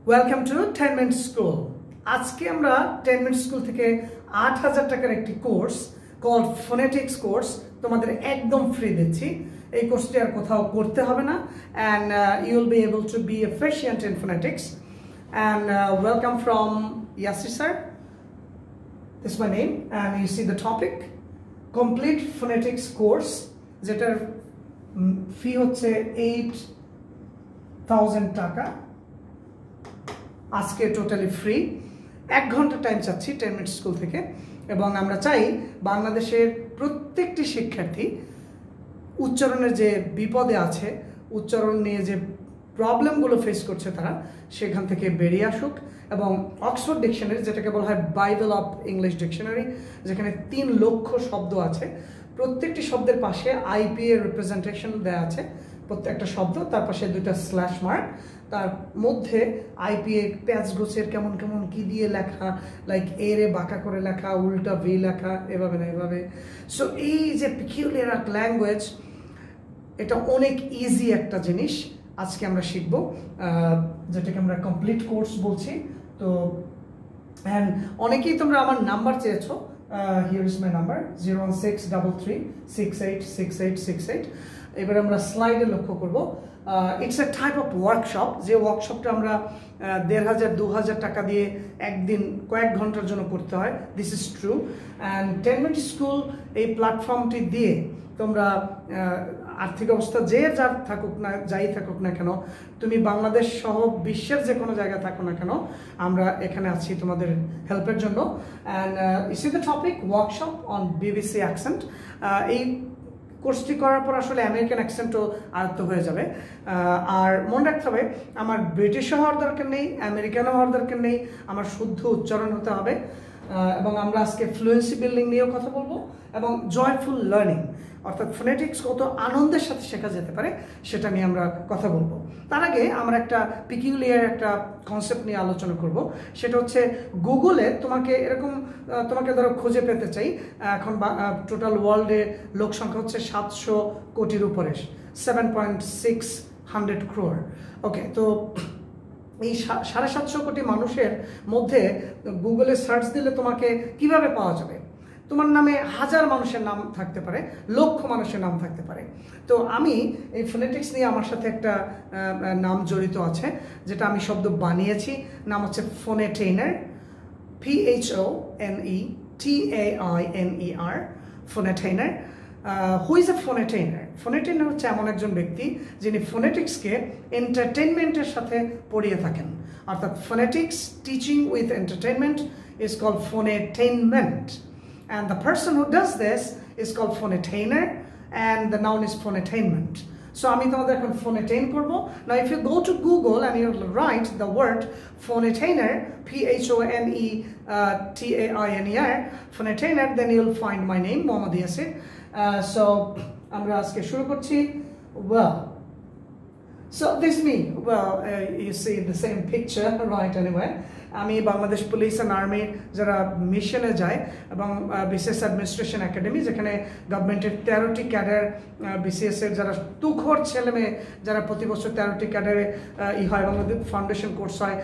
Welcome to 10 minute school. আজকে আমরা 10 minute school থেকে ৮,০০০ টাকার একটি কোর্স কল্ড ফোনেটিক্স কোর্স তোমাদের একদম ফ্রি দিচ্ছি। এই কোর্সটি আর কোথাও করতে হবে না, and you will be able to be efficient in phonetics. And welcome from Yasir sir. This is my name, and you see the topic complete phonetics course, যেটার ফি হচ্ছে 8,000 টাকা। আজকে টোটালি ফ্রি। 1 ঘন্টা টাইম চাচ্ছি 10 মিনিট স্কুল থেকে, এবং আমরা চাই বাংলাদেশের প্রত্যেকটি শিক্ষার্থী উচ্চারণের যে বিপদে আছে, উচ্চারণ নিয়ে যে প্রবলেমগুলো ফেস করছে তারা সেখান থেকে বেরিয়ে আসুক। এবং অক্সফোর্ড ডিকশনারি, যেটাকে বলা হয় বাইবেল অফ ইংলিশ ডিকশনারি, যেখানে 3 লক্ষ শব্দ আছে, প্রত্যেকটি শব্দের পাশে আইপি এর রিপ্রেজেন্টেশন দেওয়া আছে। প্রত্যেকটা শব্দ তার পাশে 2টা স্ল্যাশ মার্ক, তার মধ্যে আইপিএ প্যাচ গোছের কেমন কেমন কি দিয়ে লেখা, লাইক এরে বাঁকা করে লেখা, উল্টা ভি লেখা, এভাবে না এভাবে। সো এই যে পিকিউলিয়ার ল্যাঙ্গুয়েজ, এটা অনেক ইজি একটা জিনিস আজকে আমরা শিখবো, যেটাকে আমরা কমপ্লিট কোর্স বলছি। তো অ্যান্ড অনেকেই তোমরা আমার নাম্বার চেয়েছো। Here is my number 01633686868। এবার আমরা স্লাইডে লক্ষ্য করব। It's a type of workshop, যে ওয়ার্কশপটা আমরা 1,500-2,000 টাকা দিয়ে একদিন কয়েক ঘন্টার জন্য করতে হয়। This is true. And 10 minute school এই প্ল্যাটফর্মটি দিয়ে তোমরা আর্থিক অবস্থা যে যার থাকুক না, যাই থাকুক না কেন, তুমি বাংলাদেশ সহ বিশ্বের যে কোনো জায়গায় থাকো না কেন, আমরা এখানে আছি তোমাদের হেল্পের জন্য। And is is the topic workshop on BBC accent. এই কোর্সটি করার পর আসলে আমেরিকান অ্যাকসেন্টও আয়ত্ত হয়ে যাবে। আর মনে রাখতে হবে, আমার ব্রিটিশও হওয়ার দরকার নেই, আমেরিকানও হওয়ার দরকার নেই, আমার শুদ্ধ উচ্চারণ হতে হবে। এবং আমরা আজকে ফ্লুয়েন্সি বিল্ডিং নিয়েও কথা বলবো, এবং জয়ফুল লার্নিং, অর্থাৎ ফোনেটিক্স কত আনন্দের সাথে শেখা যেতে পারে সেটা নিয়ে আমরা কথা বলবো। তার আগে আমরা একটা পিকিউলিয়ার একটা কনসেপ্ট নিয়ে আলোচনা করব। সেটা হচ্ছে গুগলে তোমাকে ধরো খুঁজে পেতে চাই। এখন টোটাল ওয়ার্ল্ডে লোক সংখ্যা হচ্ছে 700 কোটির উপরে, 7.6 crore। ওকে, তো এই 750 কোটি মানুষের মধ্যে গুগলে সার্চ দিলে তোমাকে কিভাবে পাওয়া যাবে? তোমার নামে 1000 মানুষের নাম থাকতে পারে, লক্ষ মানুষের নাম থাকতে পারে। তো আমি এই ফোনেটিক্স নিয়ে আমার সাথে একটা নাম জড়িত আছে, যেটা আমি শব্দ বানিয়েছি। নাম হচ্ছে ফোনেটেইনার, PHONETAINER, ফোনেটেইনার। Who is a ফোনেটেইনার? ফোনেটেইনার হচ্ছে এমন একজন ব্যক্তি যিনি ফোনেটিক্সকে এন্টারটেইনমেন্টের সাথে পড়িয়ে থাকেন। অর্থাৎ phonetics teaching with entertainment is called phonetainment, and the person who does this is called phonetainer, and the noun is phonetainment. So আমি তোমাদের এখন phonetaine করব। Now if you go to Google and you write the word phonetainer, PHONETAINER, phonetainer, then you'll find my name, Mohammad Yasir. So আমরা আজকে শুরু করছি। Well, so this is me. Well, you see the same picture, right? Anyway, আমি Bangladesh police and army যারা মিশনে যায়, এবং BCS administration academy, যেখানে গভর্নমেন্টের 13টি ক্যাডার, বিসিএস এর যারা তুখোর ছেলে মেয়ে যারা প্রতি বছর 13টি ক্যাডারে হয়, এবং ফাউন্ডেশন কোর্স হয়,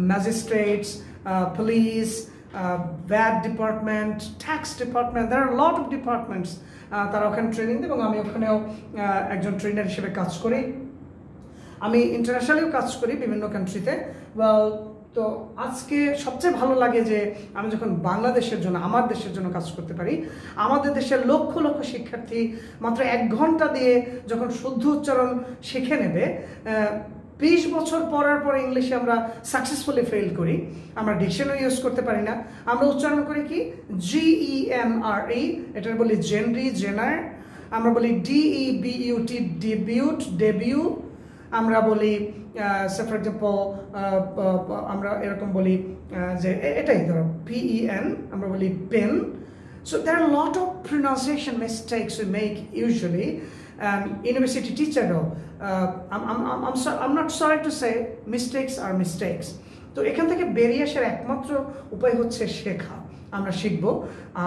magistrates, police, VAT department, tax department, there are lot of departments. তারা ওখানে ট্রেনিং দেয়, এবং আমি ওখানেও একজন ট্রেনার হিসেবে কাজ করি। আমি ইন্টারন্যাশনালিও কাজ করি বিভিন্ন কান্ট্রিতে। তো আজকে সবচেয়ে ভালো লাগে যে আমি যখন বাংলাদেশের জন্য, আমার দেশের জন্য কাজ করতে পারি। আমাদের দেশের লক্ষ লক্ষ শিক্ষার্থী মাত্র 1 ঘন্টা দিয়ে যখন শুদ্ধ উচ্চারণ শিখে নেবে, 20 বছর পড়ার পর ইংলিশে আমরা সাকসেসফুলি ফেল করি। আমরা ডিকশনারি ইউজ করতে পারি না, আমরা উচ্চারণ করি কি GENRE, এটার বলি জেনরি, জেনার। আমরা বলি DEBUT, ডেবিউট, ডেবিউ। আমরা বলি ফর এক্সাম্পল, আমরা এরকম বলি যে এটাই ধরো PEN, আমরা বলি pen. So there are lot of pronunciation mistakes we make usually. University টিচারও, I'm not sorry to say, mistakes are mistakes. তো এখান থেকে বেরিয়ে আসার একমাত্র উপায় হচ্ছে শেখা। আমরা শিখবো,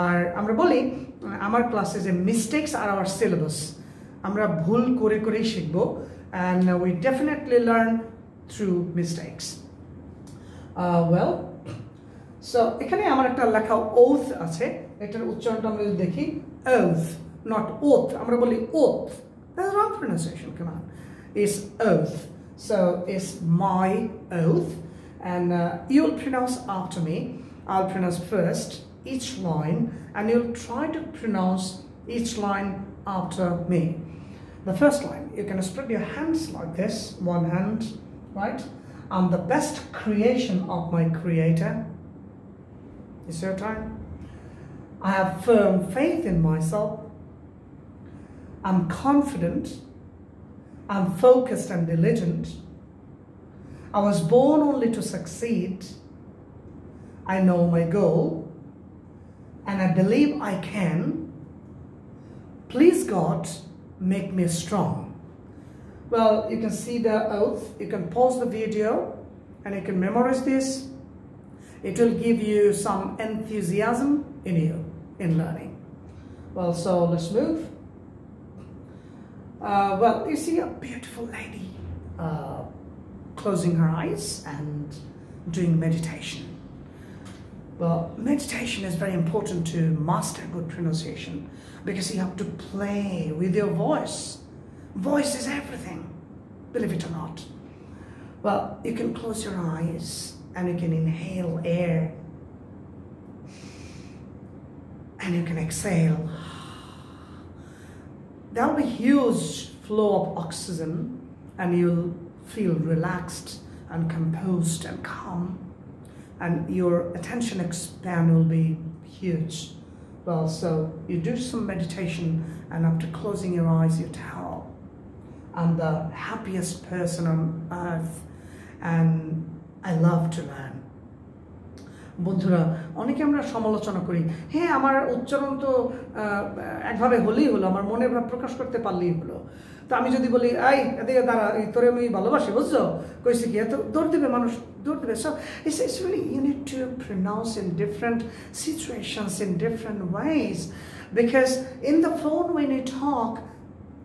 আর আমরা বলি আমার ক্লাসে যে মিস্টেকস আর আওয়ার সিলেবাস। আমরা ভুল করেই শিখবো, and we definitely learn through mistakes. Well, so এখানে আমার একটা লেখা oath আছে, এটার উচ্চারণটা আমরা যদি দেখি oath, not oath. আমরা বলি oath. That's wrong pronunciation. Come on, it's oath. So it's my oath, and you'll pronounce after me. I'll pronounce first each line, and you'll try to pronounce each line after me. The first line, you can spread your hands like this, one hand, right? I'm the best creation of my Creator. It's your time. I have firm faith in myself. I'm confident. I'm focused and diligent. I was born only to succeed. I know my goal, and I believe I can. Please God, make me strong. Well, you can see the oath. You can pause the video and you can memorize this. It will give you some enthusiasm in you in learning. Well, so let's move. Well, you see a beautiful lady closing her eyes and doing meditation. Well, meditation is very important to master good pronunciation, because you have to play with your voice. Voice is everything, believe it or not. Well, you can close your eyes and you can inhale air, and you can exhale. There will be huge flow of oxygen, and you'll feel relaxed and composed and calm, and your attention span will be huge. Well, so you do some meditation, and after closing your eyes, you tell, I'm the happiest person on earth, and I love to learn. বন্ধুরা, অনেকে আমরা সমালোচনা করি, হ্যাঁ আমার উচ্চারণ তো একভাবে হলেই হলো, আমার মনের ভাব প্রকাশ করতে পারলেই হলো। তো আমি যদি বলি এই এদিকে দাঁড়া, তোরে আমি ভালোবাসি, বুঝছো, কইছি কি, এত দৌড় দেবে মানুষ, দৌড় দেবে। So it's really, you need to pronounce in different situations in different ways, because in the phone when you talk,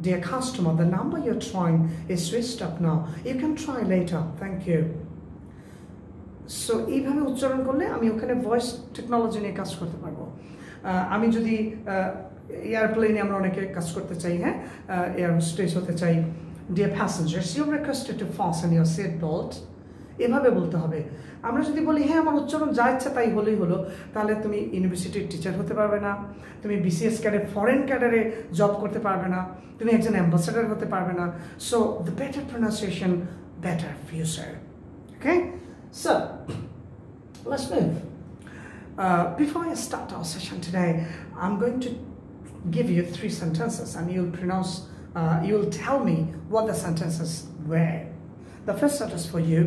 dear customer, the number you're trying is switched up now. You can try later. Thank you. So এইভাবে উচ্চারণ করলে আমি ওখানে voice technology নিয়ে কাজ করতে পারবো। আমি যদি এয়ারপ্লেনে আমরা অনেকে কাজ করতে চাই, হ্যাঁ, এয়ার হোস্টেস হতে চাই, dear passengers you are requested to fasten your seat belt, এভাবে বলতে হবে। আমরা যদি বলি হ্যাঁ আমার উচ্চারণ যা ইচ্ছা তাই হলেই হলো, তাহলে তুমি ইউনিভার্সিটির টিচার হতে পারবে না, তুমি বিসিএস ক্যাডারে ফরেন ক্যাডারে জব করতে পারবে না, তুমি একজন অ্যাম্বাসেডার হতে পারবে না। So the better pronunciation, better future. Okay, so let's move. Before I start our session today, I'm going to give you 3 sentences, and you'll pronounce, you'll tell me what the sentences were. The first sentence for you: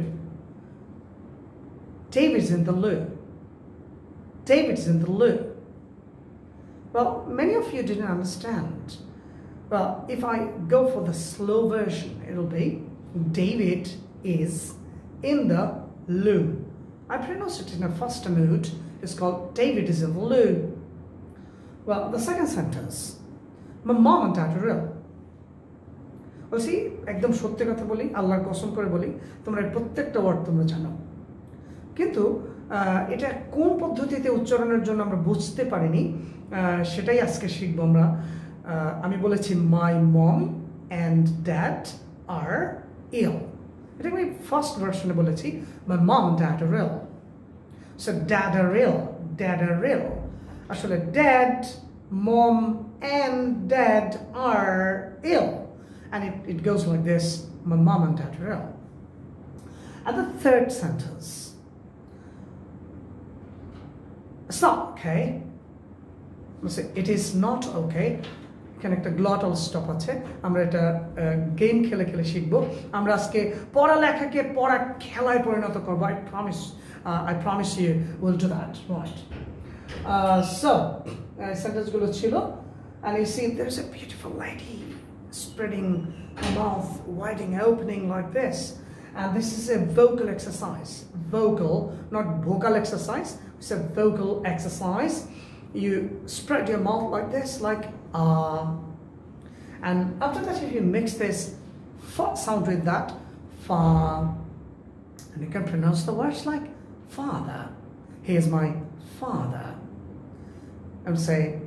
David's in the loo. David's in the loo. Well, many of you didn't understand. Well, if I go for the slow version, it'll be David is in the loo. I pronounce it in a faster mood. It's called David is in the loo. Well, the second sentence: my mom and dad are ill. Well, see, একদম সত্যি কথা বলি, আল্লাহর কসম করে বলি, তোমরা প্রত্যেকটা ওয়ার্ড তোমরা জানো, কিন্তু এটা কোন পদ্ধতিতে উচ্চারণের জন্য আমরা বুঝতে পারিনি, সেটাই আজকে শিখবো আমরা। আমি বলেছি my mom and dad are ইল, এটা আমি ফার্স্ট ভার্সনে বলেছি my mom dad are ill. So dad are ill, dad are ill, আসলে dad, mom and dad are ill, and it goes like this: my mom and dad are ill. And the third sentence: it's not okay. It is not okay. এখানে একটা গ্লটাল stop আছে, আমরা এটা game খেলে খেলে শিখবো। আমরা আজকে পড়ালেখাকে পড়া খেলায় পরিণত করবো। I promise you we'll do that, right? So সেন্টেন্সগুলো ছিল, and you see there's a beautiful lady spreading her mouth, widening, opening like this, and this is a vocal exercise. Vocal, not vocal exercise. It's a vocal exercise. You spread your mouth like this, like and after that, if you mix this fa sound with that fa, and you can pronounce the words like father. He is my father. And say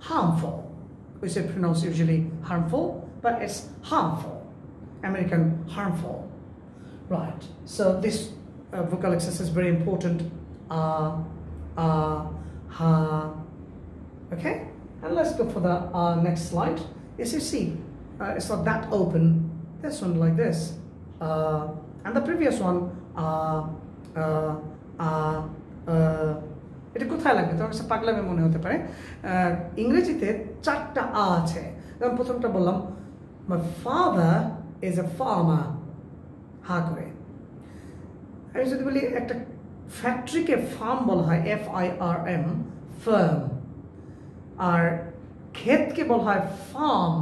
harmful. We say pronounce usually harmful, but it's harmful. American harmful. Right. So this vocal exercise is very important. Ha. Okay. And let's go for the next slide. As you see, it's not that open. This one like this. And the previous one, এটা কোথায় লাগবে? তোমার কাছে পাগলামে মনে হতে পারে। ইংরেজিতে 4টা আ আছে। যেমন প্রথমটা বললাম, my father is a farmer. হা করে। আমি যদি বলি একটা ফ্যাক্টরিকে ফার্ম বলা হয়, FIRM, ফার্ম। আর ক্ষেতকে বলা হয় farm,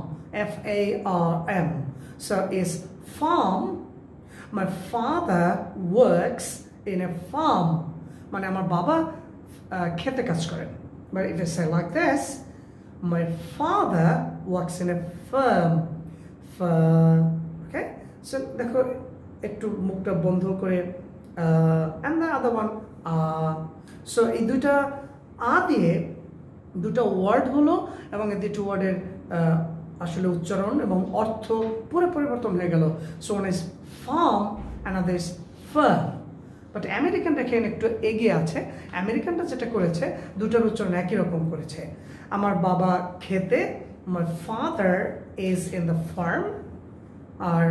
FARM. So is farm. My father works in a farm. মানে আমার বাবা খেতে কাজ করেন। But if you say like this, my father works in a firm. Okay? So দেখো একটু মুখটা বন্ধ করে and the other one so এই দুইটা দিয়ে দুটো ওয়ার্ড হলো এবং এই দুটো ওয়ার্ডের আসলে উচ্চারণ এবং অর্থ পুরো পরিবর্তন হয়ে গেল। So one is farm, another is firm. But আমেরিকানটা এখানে একটু এগিয়ে আছে। আমেরিকানটা যেটা করেছে দুটোর উচ্চারণ একই রকম করেছে। আমার বাবা খেতে, my father is in the farm, আর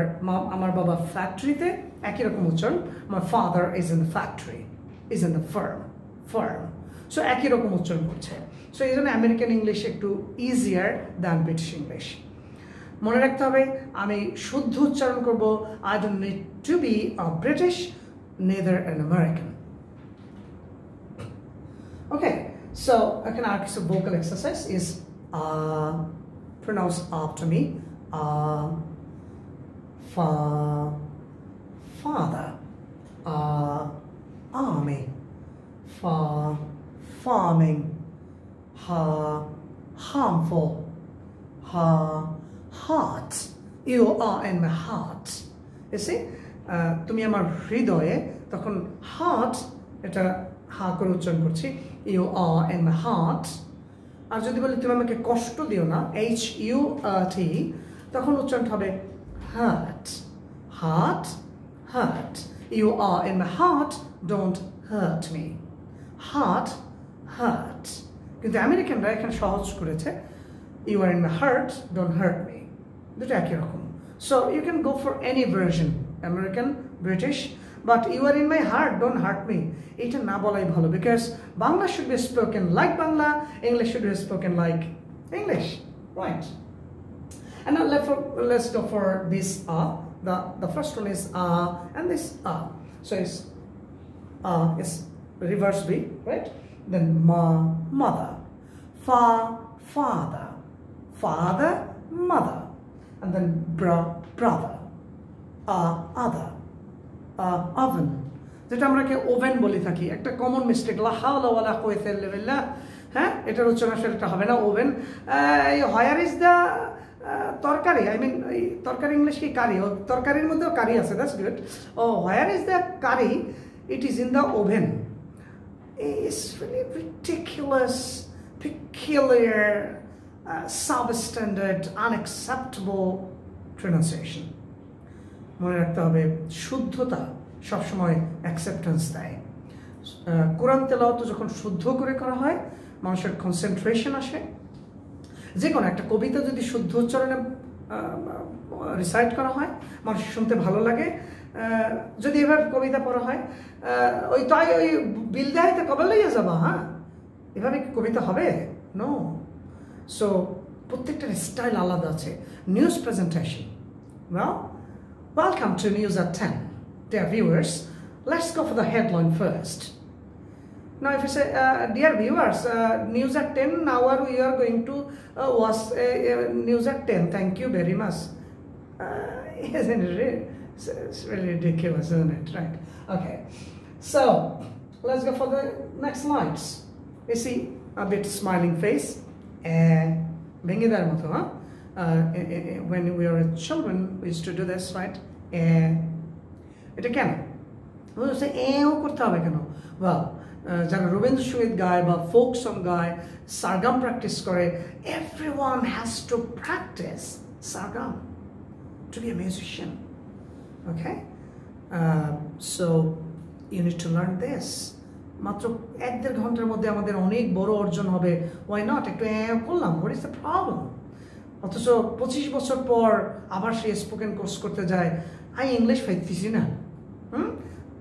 আমার বাবা ফ্যাক্টরিতে, একই রকম উচ্চারণ, my father is in the factory, is in the firm. So একই রকম উচ্চারণ করছে। সো এই জন্য আমেরিকান ইংলিশ একটু ইজিয়ার দ্যান ব্রিটিশ ইংলিশ। মনে রাখতে হবে আমি শুদ্ধ উচ্চারণ করব। I don't need to be a British, neither an American. Okay, so I can ask a vocal exercise is pronounce after me. Father, army, farming, harmful, heart. You are in my heart. You see? তুমি আমার হৃদয়ে, তখন heart এটা হা করে উচ্চারণ করছি, you are in my heart. আর যদি বলি তুমি আমাকে কষ্ট দিও না, HURT, তখন উচ্চারণটা হবে hurt, hurt, hurt. You are in my heart, don't hurt me. Hurt, hurt. কিন্তু আমেরিকানরা এখানে সহজ করেছে, you are in my heart, don't hurt me. দুটো একই রকম। So you can go for any version, American, British, but you are in my heart, don't hurt me. Eta na bolai bhalo, because Bangla should be spoken like Bangla, English should be spoken like English, right? And now let's go for this the first one is and this so it's reverse B, right? Then mother, father, mother, and then brother, other, oven. যেটা আমরা কে oven বলি থাকি, একটা common mistake, লা হাওলা ওয়ালা কুওয়াতা ইল্লা বিল্লাহ। হ্যাঁ, এটার উচ্চারণ আসলে এটা হবে না oven. Where is the torkari, I mean torkari English কি কারি, তরকারির মধ্যেও কারি আছে, that's good. Oh where is the curry, it is in the oven. It's really ridiculous, peculiar, substandard, unacceptable pronunciation. মনে রাখতে হবে শুদ্ধতা সবসময় অ্যাকসেপ্টেন্স দেয়। কোরআন তেলাওয়াত যখন শুদ্ধ করে করা হয়, মানুষের কনসেন্ট্রেশন আসে। যে কোনো একটা কবিতা যদি শুদ্ধ উচ্চারণে রিসাইট করা হয়, মানুষ শুনতে ভালো লাগে। যদি এবার কবিতা পড়া হয়, ওই তাই ওই বিল দেয় তো কবে লইয়া যাবা, হ্যাঁ, এভাবে কি কবিতা হবে? নো। সো প্রত্যেকটার স্টাইল আলাদা আছে। News presentation, well, welcome to News at 10, dear viewers. Let's go for the headline first. Now if you say, dear viewers, News at 10, now we are going to watch News at 10, thank you very much. Isn't it? It's really ridiculous, isn't it? Right. Okay. So let's go for the next slides. You see a bit smiling face. When we were children, we used to do this, right? It again. এও করতে হবে কেন? Well, যারা রবীন্দ্রসঙ্গীত গায় বা folk song গায়, sargam practice করে, everyone has to practice sargam to be a musician. Okay? So you need to learn this. মাত্র 1-1.5 ঘন্টার মধ্যে আমাদের অনেক বড় অর্জন হবে। Why not? একটু করলাম, what is the problem? অথচ 25 বছর পর আবার সে স্পোকেন কোর্স করতে যায়, আমি ইংলিশ পাইতেছি না।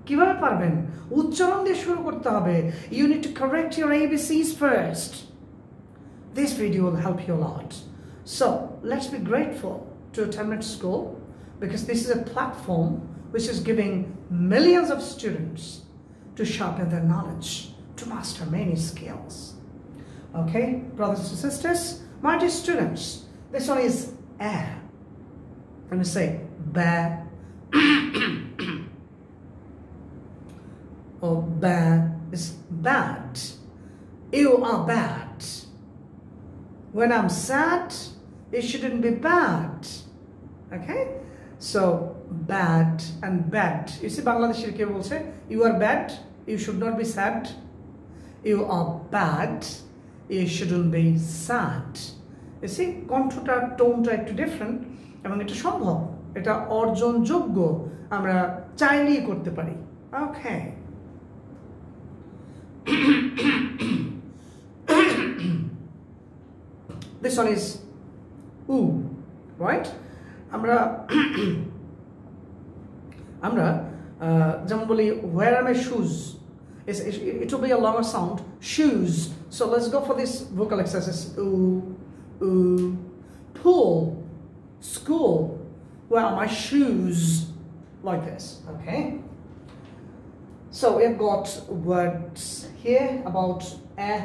কিভাবে পারবেন? উচ্চারণ দিয়ে শুরু করতে হবে। You need to correct your ABCs first. This video will help you a lot. So let's be grateful to 10-Minute School, because this is a platform which is giving millions of students to sharpen their knowledge, to master many skills. Okay, brothers and sisters, my dear students, this one is air. Let me say ba or ba is bad. You are bad. When I'm sad, it shouldn't be bad. Okay, so bad and bad. You see, Bangladeshi ke bolche, you are bad, you should not be sad. You are bad, you shouldn't be sad. You see, কণ্ঠটা টোনটা একটু different এবং এটা সম্ভব, এটা অর্জনযোগ্য, আমরা চাইলেই করতে পারি। ওকে, this one is ooh, right? আমরা যেমন বলি where are my shoes? It will be a longer sound, shoes. So let's go for this vocal exercise. Ooh, ooh. Pool, school, where are my shoes? Like this, okay? So we've got words here about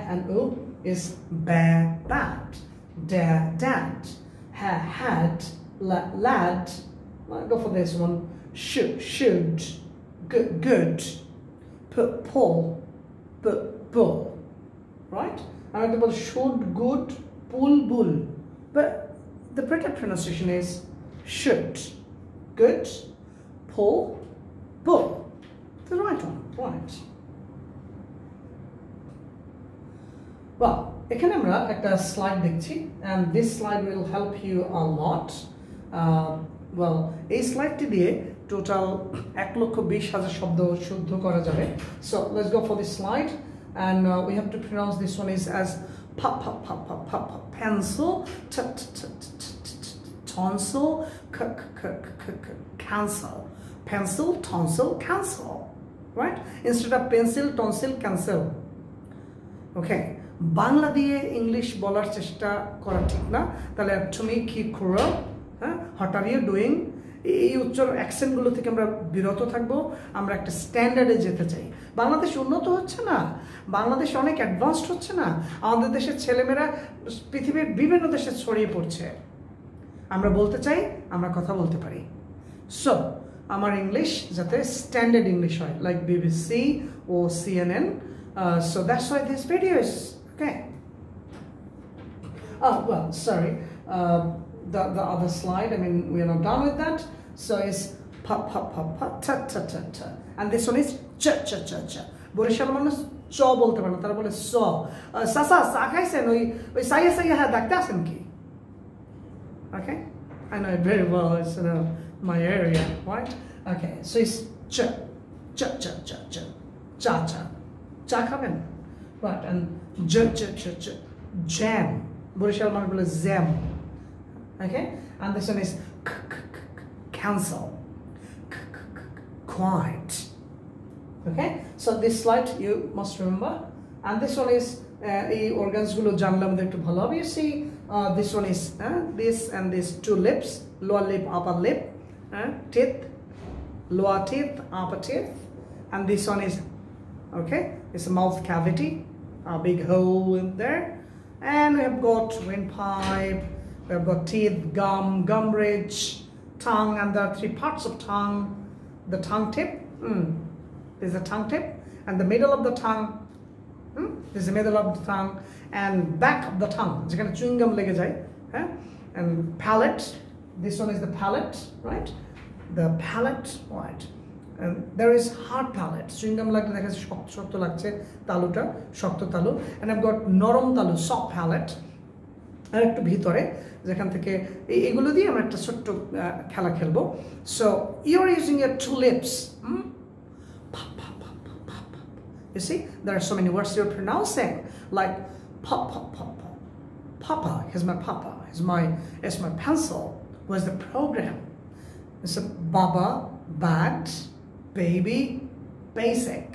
and ooh is bear, bad, dare, dad, had, lad. I'll go for this one. Should, good, pull, bull, right? And about should, good, pull, bull. But the better pronunciation is should, good, pull, bull. The right one, right? Well, এখানে আমরা একটা slide দেখছি, and this slide will help you a lot. Well, এই স্লাইডটি দিয়ে total 1,20,000 শব্দ শুদ্ধ করা যাবে। So let's go for this slide, and we have to pronounce this one is as pencil, tonsil, cancel, pencil, tonsil, cancel, right? Instead of pencil, tonsil, cancel. Okay, Bangla দিয়ে English বলার চেষ্টা করা ঠিক না, তাহলে তুমি কি করো, হ্যাঁ, হোয়াট আর ইউ ডুইং, এই উচ্চারণ অ্যাকসেন্টগুলো থেকে আমরা বিরত থাকবো। আমরা একটা স্ট্যান্ডার্ডে যেতে চাই। বাংলাদেশ উন্নত হচ্ছে না, বাংলাদেশ অনেক অ্যাডভান্সড হচ্ছে না, আমাদের দেশের ছেলেমেয়েরা পৃথিবীর বিভিন্ন দেশে ছড়িয়ে পড়ছে। আমরা বলতে চাই আমরা কথা বলতে পারি। সো আমার ইংলিশ যাতে স্ট্যান্ডার্ড ইংলিশ হয়, লাইক BBC ও CNN. So that's why this video is okay. Oh well, sorry. The other slide, I mean, we are not done with that. So it's pa pa pa pa ta ta ta ta, and this one is cha cha cha cha. Barishal মানুষ চ বলতে পারে না, তারা বলে স। সাসা চা খাইছেন? ওই সাইয়া সাইয়া হ্যাঁ ডাকতে আসেন কি? Okay, I know it very well. It's my area, right? Okay, so it's cha cha cha cha cha cha cha. চা খাবেন, right? And jam, বরিশাল মানুষ বলে jam. Okay, and this one is cancel, quiet. Okay, so this slide you must remember, and this one is এই organs গুলো জানলে আমাদের একটু ভালো হবে। You see, this one is this and this, 2 lips, lower lip, upper lip, teeth, lower teeth, upper teeth, and this one is okay, it's a mouth cavity, a big hole in there, and we have got windpipe, we have got teeth, gum bridge, tongue, and there are 3 parts of tongue. The tongue tip, there's a tongue tip, and the middle of the tongue, there's the middle of the tongue, and back of the tongue, যেখানে chewing gum লেগে যায়, and palate, this one is the palate, right? The palate, right? there is hard palate. Chewing gum লাগলে দেখা যাচ্ছে শক্ত শক্ত লাগছে তালুটা, শক্ত তালু, and I've got নরম তালু, soft palate, আর একটু ভিতরে যেখান থেকে এইগুলো দিয়ে আমরা একটা ছোট্ট খেলা খেলবো. So you're using your two lips. You see, there are so many words you're pronouncing, like pop, pop, pop, pop. Papa, here's my papa. Here's my pencil. Where's the program? It's a baba, bad, baby, basic.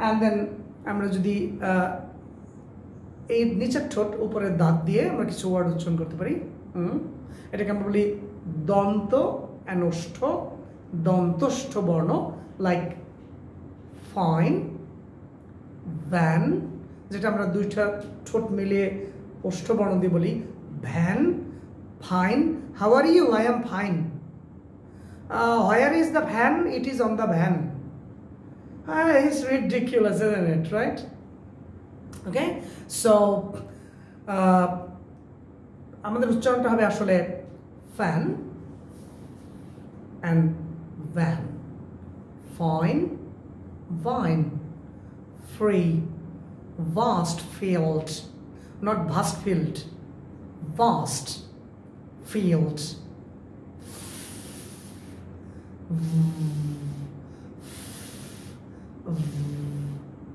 And then আমরা যদি এই নিচের ঠোঁট উপরে দাঁত দিয়ে আমরা কিছু ওয়ার্ড উচ্চারণ করতে পারি. এটাকে আমরা বলি দন্ত অ্যানোষ্ঠ, দন্তষ্ঠ বর্ণ, লাইক ফাইন, ভ্যান, যেটা আমরা দুইটা ঠোঁট মিলিয়ে ওষ্ঠ বর্ণ দিয়ে বলি van, fine. How are you? I am fine. Where is the van? It is on the van. It's ridiculous, isn't it? Right? Okay, so আমাদের উচ্চারণটা হবে আসলে fan and van, fine, vine, free, vast field, not vast field, vast field,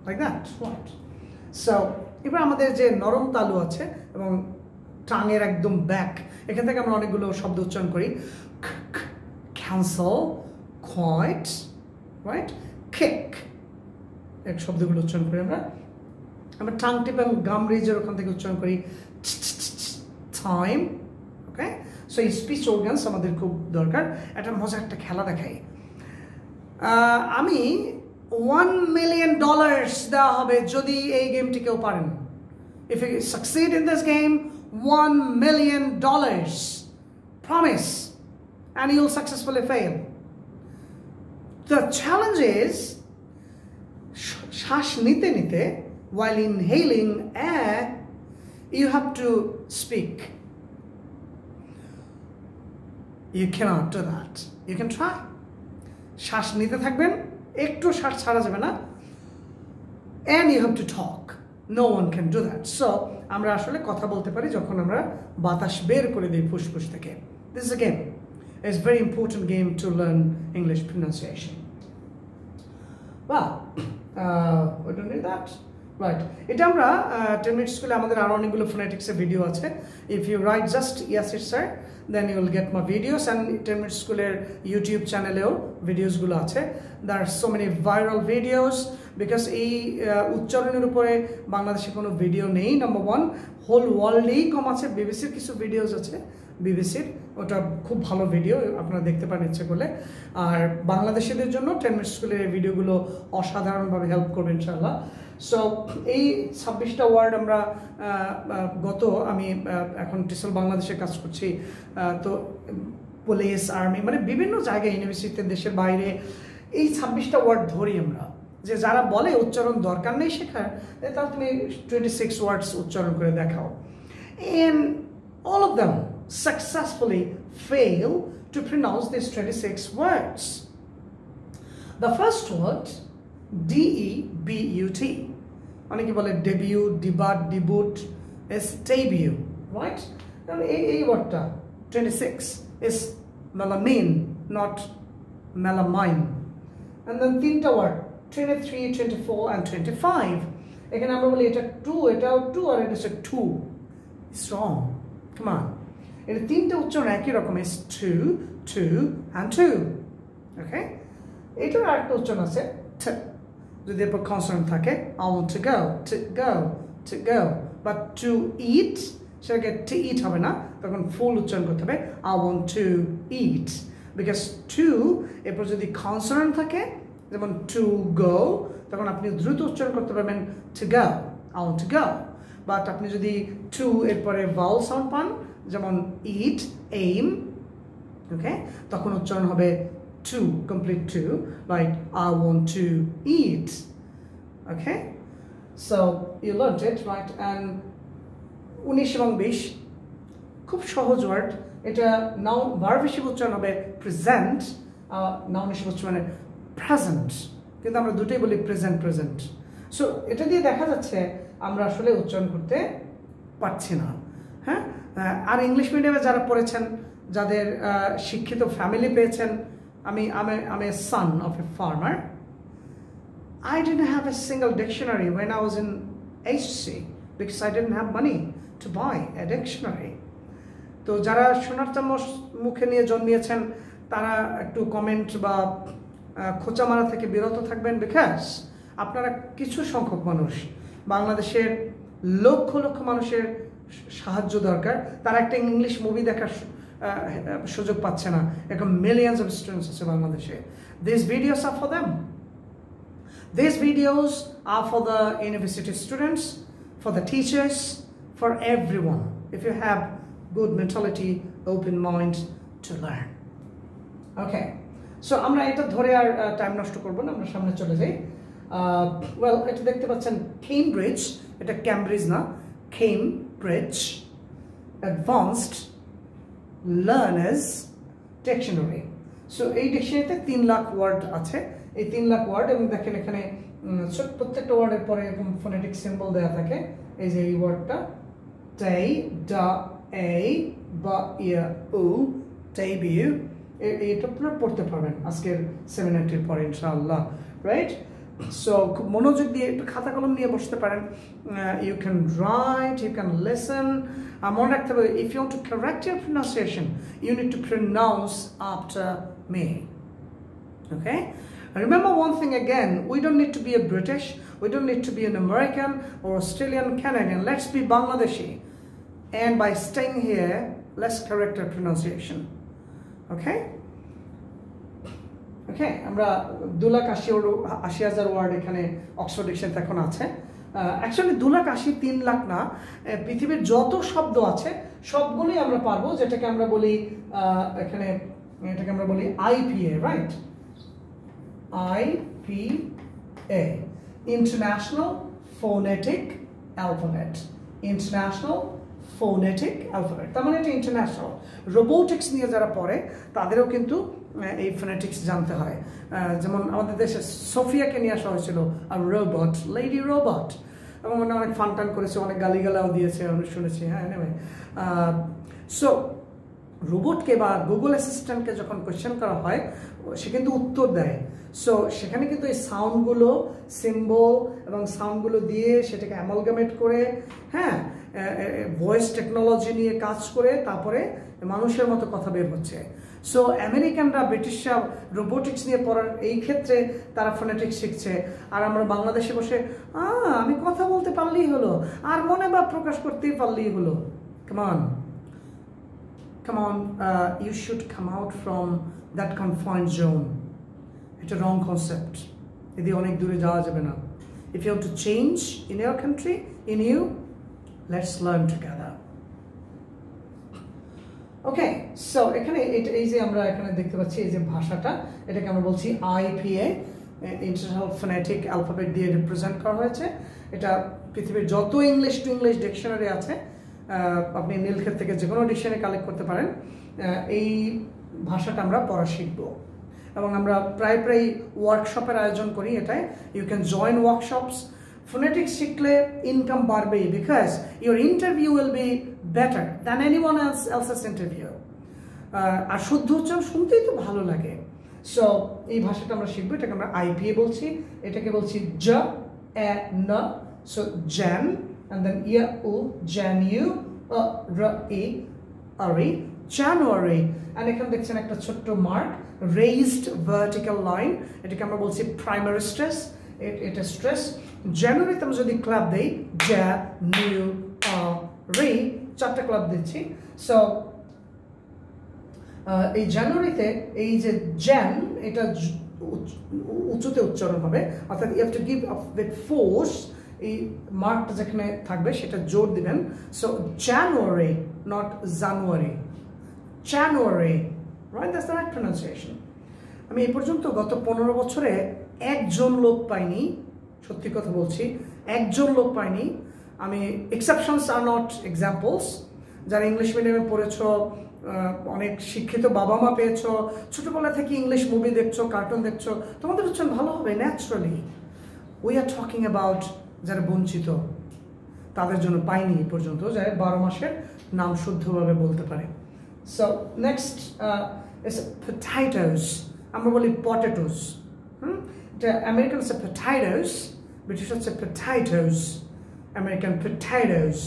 like that, right? So এবার আমাদের যে নরম তালু আছে এবং টাঙের একদম ব্যাক, এখান থেকে আমরা অনেকগুলো শব্দ উচ্চারণ করি. ক্যান্সেল, কোয়াইট, রাইট, কিক, এক শব্দগুলো উচ্চারণ করি আমরা টাং টিপ এবং গাম রিজের ওখান থেকে উচ্চারণ করি টাইম. ওকে, সো এই স্পিচ অর্গানস আমাদের খুব দরকার. একটা মজার একটা খেলা দেখাই. আমি $1 million দেওয়া হবে যদি এই গেমটি কেউ পারেন. If you succeed in this game, $1 million, promise, and you'll successfully fail. The challenge is শ্বাস নিতে নিতে, while inhaling air, you have to speak. You cannot do that. You can try. শ্বাস নিতে থাকবেন, একটু শ্বাস ছাড়া যাবে না, and you have to talk. No one can do that. So আমরা আসলে কথা বলতে পারি যখন আমরা বাতাস বের করে দিই ফুসফুস থেকে. This is a game. It's a very important game to learn English pronunciation. Well, we don't need that. Right. এটা আমরা 10 minutes স্কুলে আমাদের আরো অনেকগুলো ফোনেটিক্সের ভিডিও আছে. If you write just yes it sir, then you will get my videos, and 10 minutes স্কুলের YouTube চ্যানেলেও videos গুলো আছে. There are so many viral videos because এই উচ্চারণের উপরে বাংলাদেশে কোনো ভিডিও নেই. নাম্বার 1, হোল ওয়ার্ল্ডেই কম আছে. বিবিসির কিছু ভিডিওস আছে, বিবিসির ওটা খুব ভালো ভিডিও, আপনারা দেখতে পারেন ইচ্ছে করলে. আর বাংলাদেশিদের জন্য 10 minutes স্কুলের এই ভিডিওগুলো অসাধারণভাবে হেল্প করবে ইনশাআল্লাহ. সো এই 26টা ওয়ার্ড আমরা আমি এখন টিসল বাংলাদেশে কাজ করছি, তো পুলিশ, আর্মি, মানে বিভিন্ন জায়গায়, ইউনিভার্সিটিতে, দেশের বাইরে এই 26টা ওয়ার্ড ধরি আমরা. যে যারা বলে উচ্চারণ দরকার নেই শেখার, তাহলে তুমি 26 ওয়ার্ডস উচ্চারণ করে দেখাও. And all of them successfully fail to pronounce these 26 words. The first word, D-E-B-U-T. অনেকে বলে debut, ডিবাট, ডিবুট, is debut, right? And এই ওয়ার্ডটা 26 is melamine, not melamine. And then তিনটা ওয়ার্ড 23, 24 and 25. এখানে আমরা বলি এটা 2, এটাও 2, আর এটা হচ্ছে 2. It's wrong. Come on. এটা তিনটা উচ্চারণ একই রকম, is 2, 2 and 2. Okay? এটার আরেকটা উচ্চারণ আছে t. যদি এরপর কনসোনেন্ট থাকে, I want to go, to go, to go. But to eat, সেটাকে to eat হবে না, তখন ফুল উচ্চারণ করতে হবে I want to eat. Because to এরপর যদি কনসোনেন্ট থাকে, যেমন to go, তখন আপনি দ্রুত উচ্চারণ করতে পারবেন to go, I want to go. But আপনি যদি to এরপরে vowel সাউন্ড পান, যেমন eat, aim, ওকে, তখন উচ্চারণ হবে to, complete to, like I want to eat. Okay, so you learned it, right? And 19 এবং 20 খুব সহজ ওয়ার্ড. এটা নাউন ভার্ব হিসেবে উচ্চারণ হবে প্রেজেন্ট, নাউন হিসেবে উচ্চারণ মানে প্রেজেন্ট, কিন্তু আমরা দুটোই বলি প্রেজেন্ট। সো এটা দিয়ে দেখা যাচ্ছে আমরা আসলে উচ্চারণ করতে পারছি না। হ্যাঁ, আর ইংলিশ মিডিয়ামে যারা পড়েছেন, যাদের শিক্ষিত ফ্যামিলি পেয়েছেন, আমি a son of a farmer. I didn't have a single dictionary when I was in HC because I didn't have money to buy a dictionary. তো যারা সোনার চামচ মুখে নিয়ে জন্মিয়েছেন তারা একটু কমেন্ট বা খোঁচা মারা থেকে বিরত থাকবেন, বিকজ আপনারা কিছু সংখ্যক মানুষ, বাংলাদেশের লক্ষ লক্ষ মানুষের সাহায্য দরকার, তারা একটা ইংলিশ মুভি দেখার সুযোগ পাচ্ছে না। এরকম মিলিয়নস অফ স্টুডেন্টস আছে বাংলাদেশে। These videos are for them. These videos are for the university students, for the teachers, for everyone. If you have good mentality, open mind to learn. Okay, so আমরা এটা ধরে আর time নষ্ট করব না, আমরা সামনে চলে যাই। ওয়েল, এটা দেখতে পাচ্ছেন কেমব্রিজ, এটা ক্যামব্রিজ না, Cambridge advanced learners dictionary. So এই ডিকশনারিতে 3 লাখ ওয়ার্ড আছে। এই 3 লাখ ওয়ার্ড, এবং দেখেন এখানে প্রত্যেকটা ওয়ার্ডের পরে এরকম ফোনেটিক সিম্বল দেওয়া থাকে। এই যে এই ওয়ার্ডটা টাই, ডা, এ, বা, ইয়া, উ, ডেবিউ, এটা আপনারা পড়তে পারবেন আজকের সেমিনারটির পরে ইনশাআল্লাহ, রাইট? সো খুব মনোযোগ দিয়ে একটু খাতা কলম নিয়ে বসতে পারেন। You can write, you can listen. আর মনে রাখতে হবে, if you want to correct your pronunciation, you need to pronounce after me. Okay? Remember one thing again, we don't need to be a British, we don't need to be an American or Australian, Canadian. Let's be Bangladeshi. And by staying here, let's correct our pronunciation. Okay? Okay, আমরা 2,80,000 word এখানে Oxford ডিকশনারিতে এখন আছে। Actually 2,80,000 3 lakh না, পৃথিবীর যত শব্দ আছে সবগুলোই আমরা পারবো, যেটাকে আমরা বলি এখানে, এটাকে আমরা বলি IPA, right? IPA, International Phonetic Alphabet. International Phonetic Alphabet, তার মানে এটা ইন্টারন্যাশনাল। রোবোটিক্স নিয়ে যারা পড়ে তাদেরও কিন্তু এই ফোনেটিক্স জানতে হয়। যেমন আমাদের দেশে সোফিয়াকে নিয়ে আসা হয়েছিল, আর রোবট, লেডি রোবট, এবং অনেক ফান টান করেছে, অনেক গালিগালাও দিয়েছে, আমি শুনেছি। হ্যাঁ, এনিওয়ে, সো রোবটকে বা গুগল অ্যাসিস্ট্যান্টকে যখন কোয়েশ্চেন করা হয়, সে কিন্তু উত্তর দেয়। সো সেখানে কিন্তু এই সাউন্ডগুলো, সিম্বল এবং সাউন্ডগুলো দিয়ে সেটাকে অ্যামালগামেট করে, হ্যাঁ, ভয়েস টেকনোলজি নিয়ে কাজ করে তারপরে মানুষের মতো কথা বের হচ্ছে। সো আমেরিকানরা, ব্রিটিশরা রোবোটিক্স নিয়ে পড়ার এই ক্ষেত্রে তারা ফোনেটিক্স শিখছে, আর আমরা বাংলাদেশে বসে আমি কথা বলতে পারলেই হলো, আর মনে বা প্রকাশ করতেই পারলেই হলো। Come on, you should come out from that confined zone. It's a wrong concept. এদি অনেক দূরে যাওয়া যাবে না। If you want to change in your country, in you, let's learn together. Okay, so এখানে এই যে আমরা এখানে দেখতে পাচ্ছি এই যে ভাষাটা, এটাকে আমরা বলছি IPA, ইন্টারন্যাশনাল ফোনেটিক অ্যালফাবেট দিয়ে রিপ্রেজেন্ট করা হয়েছে। এটা পৃথিবীর যত ইংলিশ টু ইংলিশ ডিকশনারি আছে, আপনি নীলক্ষেত থেকে যে কোনো ডিকশনারি কালেক্ট করতে পারেন, এই ভাষাটা আমরা পড়া শিখবো। এবং আমরা প্রায় ওয়ার্কশপের আয়োজন করি এটাই। You can join workshops. Phonetics শিখলে ইনকাম বাড়বেই, because your interview will be better than anyone else's interview. আর শুদ্ধ উচ্চারণ শুনতেই তো ভালো লাগে। সো এই ভাষাটা আমরা শিখবো, এটাকে আমরা IPA বলছি, এটাকে বলছি জ, এ, ন। So Gen, and then ia, u, janu, r, e, ari, January. And এখানে দেখছেন একটা ছোট্ট মার্ক, raised vertical line, এটাকে আমরা বলছি primary stress, এটা স্ট্রেস। জানুয়ারিতে আমরা যদি ক্লাব দেই, জা, নিউ, রি, 4টা ক্লাব দিচ্ছি। সো এই জানুয়ারিতে এই যে জ্যান, এটা উঁচুতে উচ্চারণ হবে, অর্থাৎ you have to give up with force. এই মার্কটা যেখানে থাকবে সেটা জোর দিবেন। So January, not January, January, right? That's the right pronunciation. আমি এই পর্যন্ত গত 15 বছরে একজন লোক পাইনি, সত্যি কথা বলছি, একজন লোক পাইনি। আমি এক্সেপশনস আর নট এক্সাম্পলস। যারা ইংলিশ মিডিয়ামে পড়েছ, অনেক শিক্ষিত বাবা মা পেয়েছো, ছোটবেলা থেকে ইংলিশ মুভি দেখছো, কার্টুন দেখছো, তোমাদের উচ্চারণ ভালো হবে naturally. We are talking about যারা বঞ্চিত, তাদের জন্য পাইনি এ পর্যন্ত, যারা 12 মাসের নাম শুদ্ধভাবে বলতে পারে। সো নেক্সট ইজ পটেটোস, আমরা বলি পটেটোস। এটা আমেরিকান হচ্ছে পটেটোস, ব্রিটিশ হচ্ছে পটেটোস, আমেরিকান পটেটোস।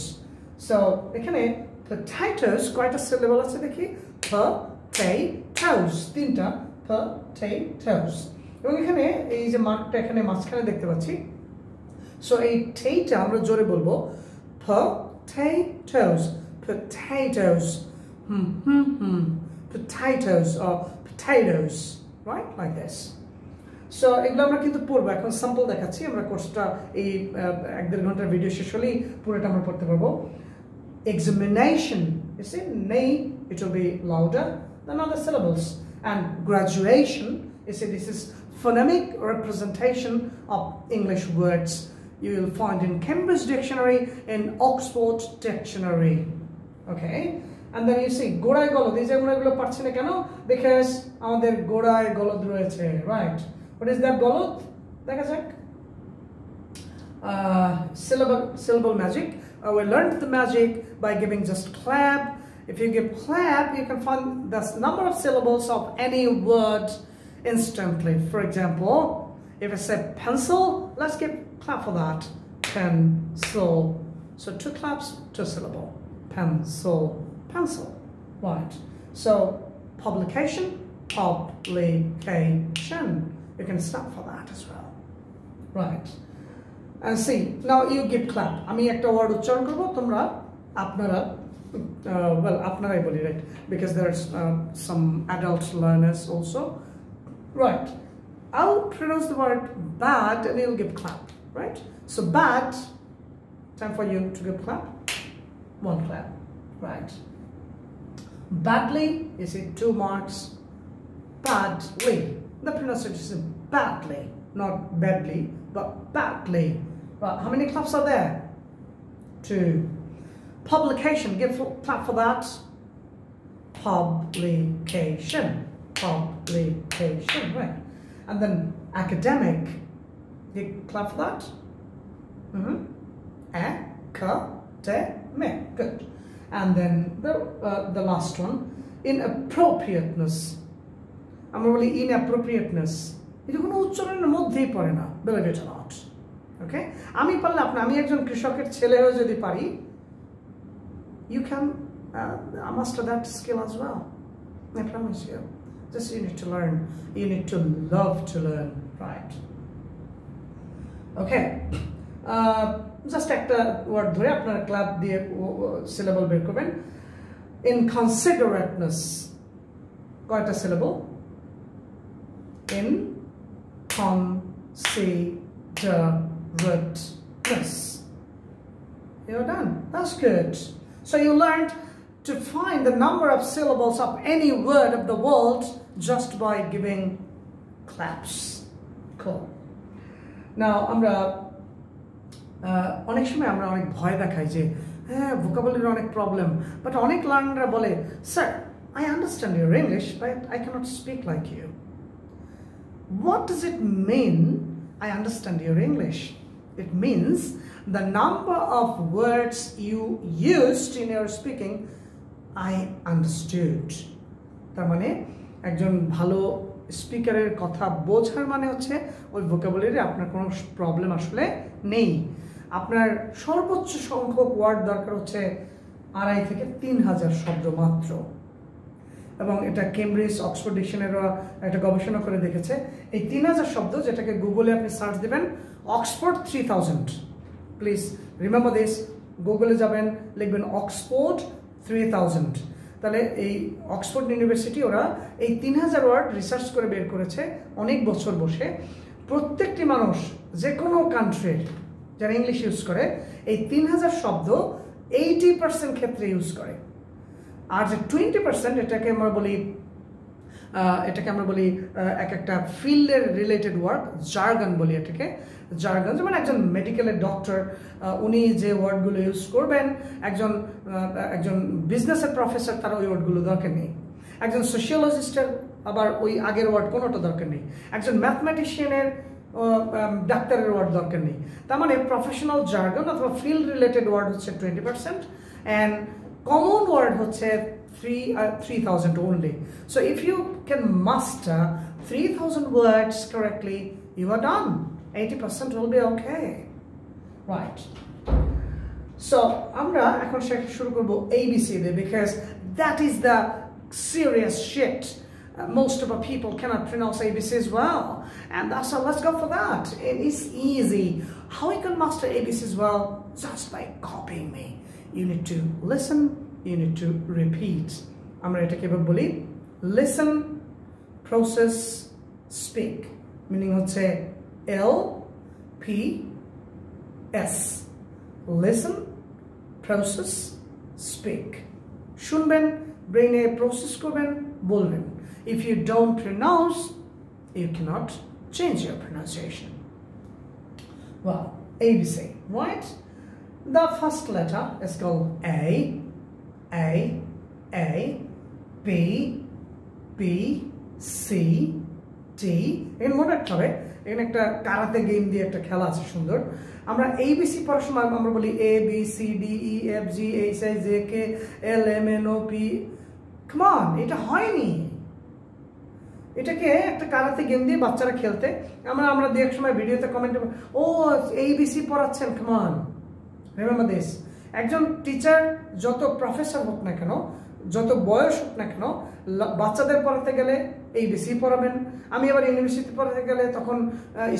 সো এখানে পটেটোস কয়টা সিলেবল আছে দেখি, পটেটোস, 3টা পটেটোস। এবং এখানে এই যে মার্কটা এখানে মাঝখানে দেখতে পাচ্ছি, সো এই টেটা আমরা জোরে বলবো potatoes, potatoes, potatoes or potatoes, right, like this. So এগুলো আমরা কিন্তু পড়বো, এখন স্যাম্পল দেখাচ্ছি। আমরা কোর্সটা এই 1-1.5 ঘন্টার ভিডিও শেষ হলেই পুরোটা আমরা পড়তে পারবো। Examination, you see, nay, it will be louder than other syllables. And graduation, you see, this is phonemic representation of English words. You will find in Cambridge Dictionary, in Oxford Dictionary. Okay, and then you see gorai golod. These are egulo parchi na keno, because amader gorai golod royeche, right? What is that golod? Dekha jak. Syllable magic. We learned the magic by giving just clap. If you give clap, you can find the number of syllables of any word instantly. For example, if I say pencil, let's give clap for that. Pencil. So 2 claps, 2 syllable. Pencil, pencil. Right. So publication, publication. You can stop for that as well. Right. And see, now you give clap. আমি একটা word উচ্চারণ করব, তোমরা আপনারা well আপনারাই বলি, right, because there's some adult learners also, right. I'll pronounce the word bad and you'll give clap, right? So bad, time for you to give clap. 1 clap, right. Badly, you see 2 marks. Badly, the pronunciation is badly, not badly, but badly. Right, how many claps are there? 2. Publication, give clap for that. Publication, publication, right. And then academic, you clap for that. Academic, good. And then the last one, inappropriateness. আমরা বলি inappropriateness, এটা কোনো উচ্চারণের মধ্যেই পড়ে না, believe it or not. ওকে, আমি পারলে আমি একজন কৃষকের ছেলে হয়ে যদি পারি, you can master that skill as well. I promise you. Just you need to learn. You need to love to learn, right? Okay. Just একটা ওয়ার্ড ধরে আপনারা ক্লাব দিয়ে সিলেবল বের করবেন। Inconsiderateness, কয়টা syllable? Inconsiderateness. You're done. That's good. So you learned to find the number of syllables of any word of the world just by giving claps. Cool. Now আমরা অনেক সময় আমরা অনেক ভয় দেখাই যে হ্যাঁ ভোকাবুলারির অনেক প্রবলেম, বাট অনেক লার্নাররা বলে sir I understand your English but I cannot speak like you. What does it mean I understand your English? It means the number of words you used in your speaking I understood. তার মানে একজন ভালো স্পিকারের কথা বোঝার মানে হচ্ছে ওই ভোকাবুলারি আপনার কোনো প্রবলেম আসলে নেই। আপনার সর্বোচ্চ সংখ্যক ওয়ার্ড দরকার হচ্ছে 2,500 থেকে 3,000 শব্দ মাত্র। এবং এটা কেমব্রিজ অক্সফোর্ড ডিকশনারিরা একটা গবেষণা করে দেখেছে, এই 3,000 শব্দ যেটাকে গুগলে আপনি সার্চ দিবেন অক্সফোর্ড 3000, প্লিজ রিমেম্বার দিস, গুগলে যাবেন লিখবেন অক্সফোর্ড 3000, তাহলে এই অক্সফোর্ড ইউনিভার্সিটি ওরা এই 3,000 ওয়ার্ড রিসার্চ করে বের করেছে অনেক বছর বসে। প্রত্যেকটি মানুষ যে কোনো কান্ট্রির যারা ইংলিশ ইউজ করে এই 3,000 শব্দ 80% ক্ষেত্রে ইউজ করে, আর যে 20% এটাকে আমরা বলি এটাকে আমরা বলি এক একটা ফিল্ডের রিলেটেড ওয়ার্ড জার্গন বলি এটাকে জার্গন যেমন একজন মেডিকেলের ডক্টর উনি যে ওয়ার্ডগুলো ইউজ করবেন একজন বিজনেসের প্রফেসর তার ওই ওয়ার্ডগুলো দরকার নেই একজন সোশিওলজিস্টের আবার ওই আগের ওয়ার্ড কোনোটা দরকার নেই একজন ম্যাথমেটিশিয়ানের ডাক্তারের ওয়ার্ড দরকার নেই তার মানে প্রফেশনাল জার্গন অথবা ফিল্ড রিলেটেড ওয়ার্ড হচ্ছে 20% অ্যান্ড কমন ওয়ার্ড হচ্ছে 3,000 only. So if you can master 3,000 words correctly, you are done. 80% will be okay. Right. So আমরা এখন শুরু করব ABC দিয়ে because that is the serious shit. Most of our people cannot pronounce ABC as well. And so let's go for that. It is easy. How you can master ABC as well? Just by copying me. You need to listen. You need to repeat. আমরা এটা কিভাবে বলি listen process speak meaning হচ্ছে LPS listen process speak শুনবেন ব্রেইনে process করবেন বলবেন if you don't pronounce you cannot change your pronunciation well ABC right the first letter is called A B B C D এর মনে রাখতে হবে এখানে একটা কারাতে গেম দিয়ে একটা খেলা আছে সুন্দর আমরা ABC পড়ার সময় আমরা বলি A B C D E F G H I J K L M N O P come on এটা হয়নি এটাকে একটা কারাতে গেম দিয়ে বাচ্চারা খেলতে আমরা এক সময় ভিডিওতে কমেন্ট ও ABC পড়াচ্ছেন come on remember this একজন টিচার যত প্রফেসর হোক না কেন যত বয়স হোক না কেন বাচ্চাদের পড়াতে গেলে ABC পড়াবেন আমি আবার ইউনিভার্সিটি পড়াতে গেলে তখন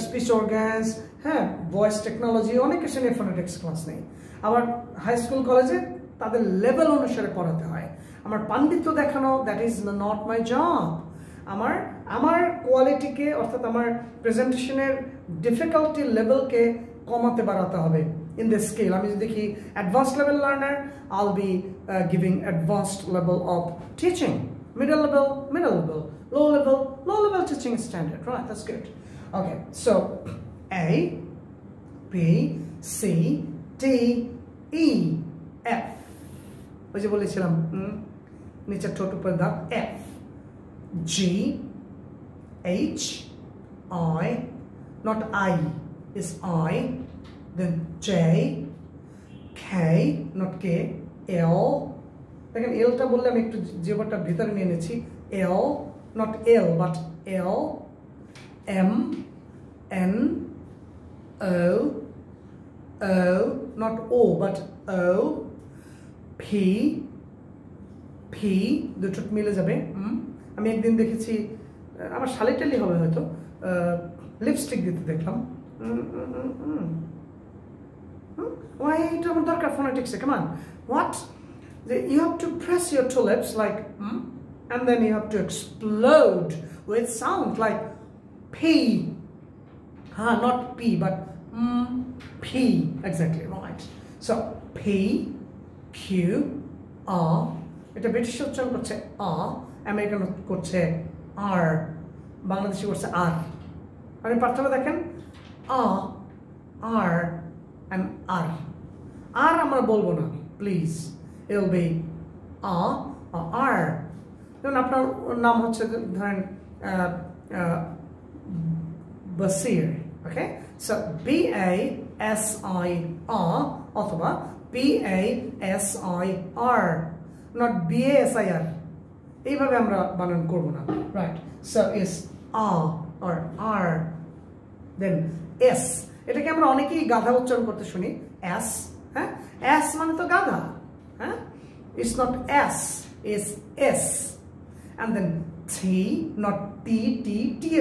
স্পিচ অর্গানস হ্যাঁ ভয়েস টেকনোলজি অনেক কিছু নিয়ে ফোনেটিক্স ক্লাস নেই আবার হাই স্কুল কলেজে তাদের লেভেল অনুসারে পড়াতে হয় আমার পাণ্ডিত্য দেখানো that is not my job আমার কোয়ালিটিকে অর্থাৎ আমার প্রেজেন্টেশনের ডিফিকাল্টি লেভেলকে কমাতে বাড়াতে হবে in this scale আমি যদি দেখি advanced level learner I'll be giving advanced level of teaching middle level low level teaching standard right that's good okay so A B C D E F ওই যে বলেছিলাম নিচের ঠোঁট উপরে দাগ F G H I not I is I then J K not K L দেখেন Lটা বললে আমি একটু জিহ্বাটা ভিতরে নিয়ে নিয়েছি L not L but L M N O O not O but O P P দুটো মিলে যাবে আমি একদিন দেখেছি আমার শালিটালি হবে হয়তো লিপস্টিক দিতে দেখলাম why এটা আমার দরকার phonetics come on what you have to press your two lips like and then you have to explode with sound like P not P but P exactly right so P Q R এটা British উচ্চারণ করছে American করছে R Bangladeshi করছে R আপনি পার্থক্য দেখেন R and R আমরা বলবো না please it will be R যেমন আপনার নাম হচ্ছে ধরেন Basir okay so B-A-S-I-R অথবা B-A-S-I-R not B-A-S-I-R এইভাবে আমরা বানান করব না right so is R or R then S এটাকে আমরা অনেকেই গাধা উচ্চারণ করতে শুনি S হ্যাঁ S মানে তো গাধা হ্যাঁ it's not S is S and then T not T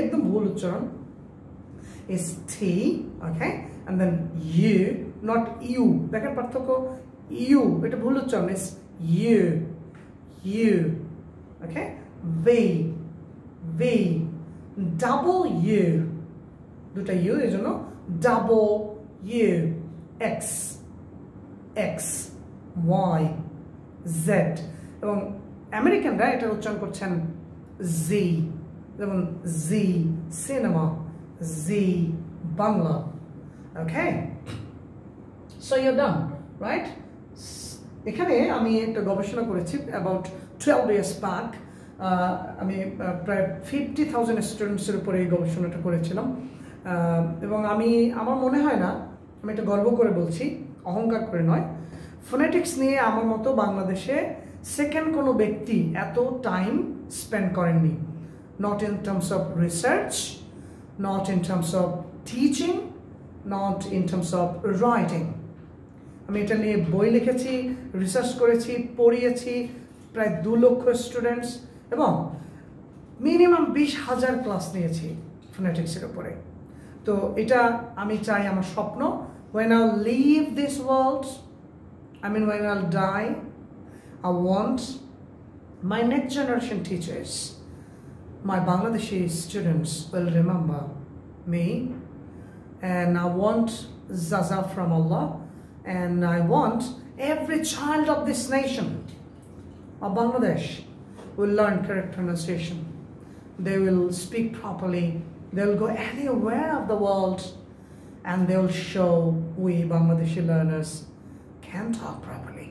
একদম ভুল উচ্চারণ is T okay and then U not U দেখেন পার্থক্য U এটা ভুল উচ্চারণ is U okay V double U দুটা U এর জন্য double U X Y Z এবং আমেরিকানরা এটা উচ্চারণ করছেন Z, যেমন Z cinema, Z Bangla. Okay, so you're done, right? এখানে আমি একটা গবেষণা করেছি about 12 years back. আমি প্রায় 50,000 স্টুডেন্টসের উপরে এই গবেষণাটা করেছিলাম, এবং আমার মনে হয় না, আমি এটা গর্ব করে বলছি, অহংকার করে নয়, ফোনেটিক্স নিয়ে আমার মতো বাংলাদেশে সেকেন্ড কোনো ব্যক্তি এত টাইম স্পেন্ড করেননি, not in terms of research, not in terms of teaching, not in terms of writing. আমি এটা নিয়ে বই লিখেছি, রিসার্চ করেছি, পড়িয়েছি প্রায় 2 লক্ষ স্টুডেন্টস, এবং মিনিমাম 20,000 ক্লাস নিয়েছি ফোনেটিক্সের উপরে। তো এটা আমি চাই, আমার স্বপ্ন, when I leave this world, when I'll die, I want my next generation teachers, my Bangladeshi students will remember me, and I want Zaza from Allah, and I want every child of this nation of Bangladesh will learn correct pronunciation. They will speak properly. They will go anywhere of the world and they will show we Bangladeshi learners can talk properly.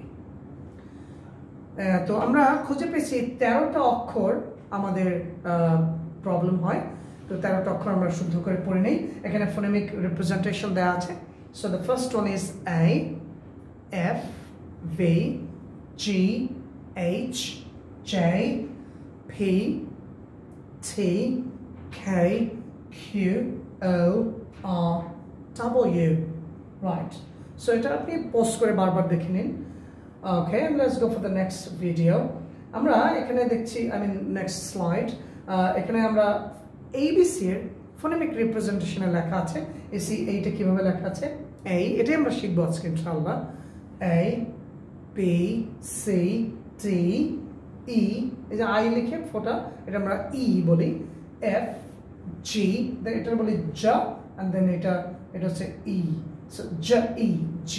তো আমরা খুঁজে পেয়েছি 13টা অক্ষর আমাদের problem হয়। তো 13টা অক্ষর আমরা শুদ্ধ করে পড়ে নেই। এখানে ফোনেমিক রিপ্রেজেন্টেশন দেওয়া আছে। So the first one is A, F, V, G, H, J, P, T, K, Q, O, R, W. Right. So এটা আপনি পোস্ট করে বারবার দেখে নিন। Okay, and let's go for the next video. আমরা এখানে দেখছি, next slide. এখানে আমরা ABC এর ফোনেমিক রিপ্রেজেন্টেশনে লেখা আছে। এসি এইটা কিভাবে লেখা আছে? A, এটাই আমরা শিখবো আজকে ইনশাআল্লাহ। A, B, C, D, E, এই যে I লিখে ফোটা, এটা আমরা E বলি। F, G, then এটা বলি J, and then এটা হচ্ছে E. So J, E, G,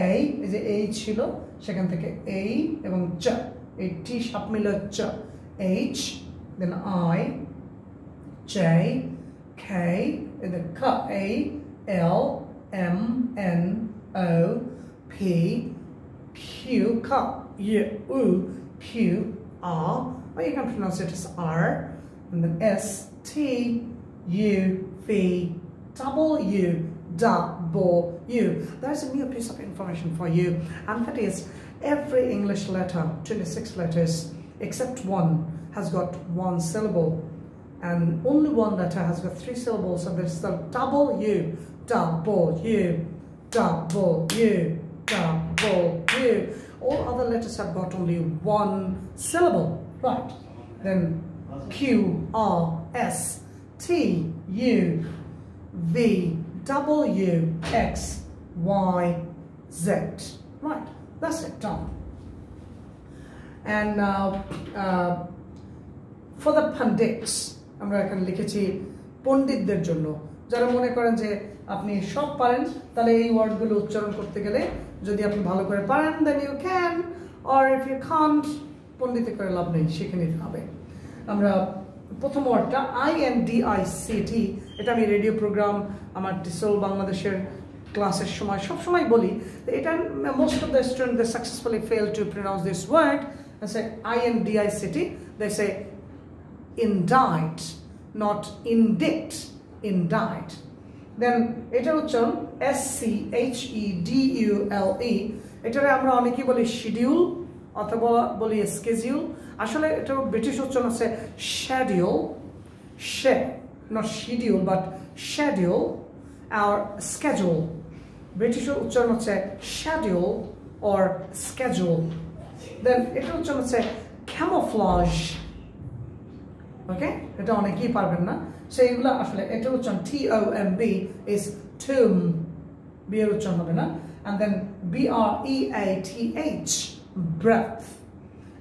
A, এই যে A ছিল সেখান থেকে A এবং J, এই T সাপ মিলে J, H, then I, J, K, and then K, A, L, M, N, O, P, Q, K, U, Q, R, or you can pronounce it as R, and then S, T, U, V, W, W. There's a new piece of information for you, and that is every English letter, 26 letters, except one, has got 1 syllable, and only one letter has got 3 syllables, so there's the W, W, W, W. All other letters have got only 1 syllable, right? Then Q, R, S, T, U, V, W, X, Y, Z. Right, that's it, done. And now for the pandits, আমরা এখানে লিখেছি পণ্ডিতদের জন্য, যারা মনে করেন যে আপনি সব পারেন, তাহলে এই ওয়ার্ডগুলো উচ্চারণ করতে গেলে যদি আপনি ভালো করে পারেন then you can, or if you can't, পণ্ডিতে করে লাভ নেই, শিখে নিতে হবে। আমরা প্রথম ওয়ার্ডটা INDICT, এটা আমি রেডিও প্রোগ্রাম, আমার টিসল বাংলাদেশের ক্লাসের সময় সব সময় বলি, এটা most of the students they successfully fail to pronounce this word and say INDICT, they say indict, not indict, indict. Then এটার উচ্চারণ SCHEDULE, এটারে আমরা অনেকেই বলি শিডিউল অথবা বলি স্কেডিউল, আসলে এটা ব্রিটিশ উচ্চারণ আছে schedule, not schedule but schedule or schedule, British উচ্চারণ হচ্ছে schedule or schedule. Then এটা উচ্চারণ হচ্ছে camouflage, ওকে, এটা অনেকেই পারবেন না, সেইগুলো আসলে এটা উচ্চারণ TOMB is tomb, B এর উচ্চারণ হবে না, and then BREATH, breath,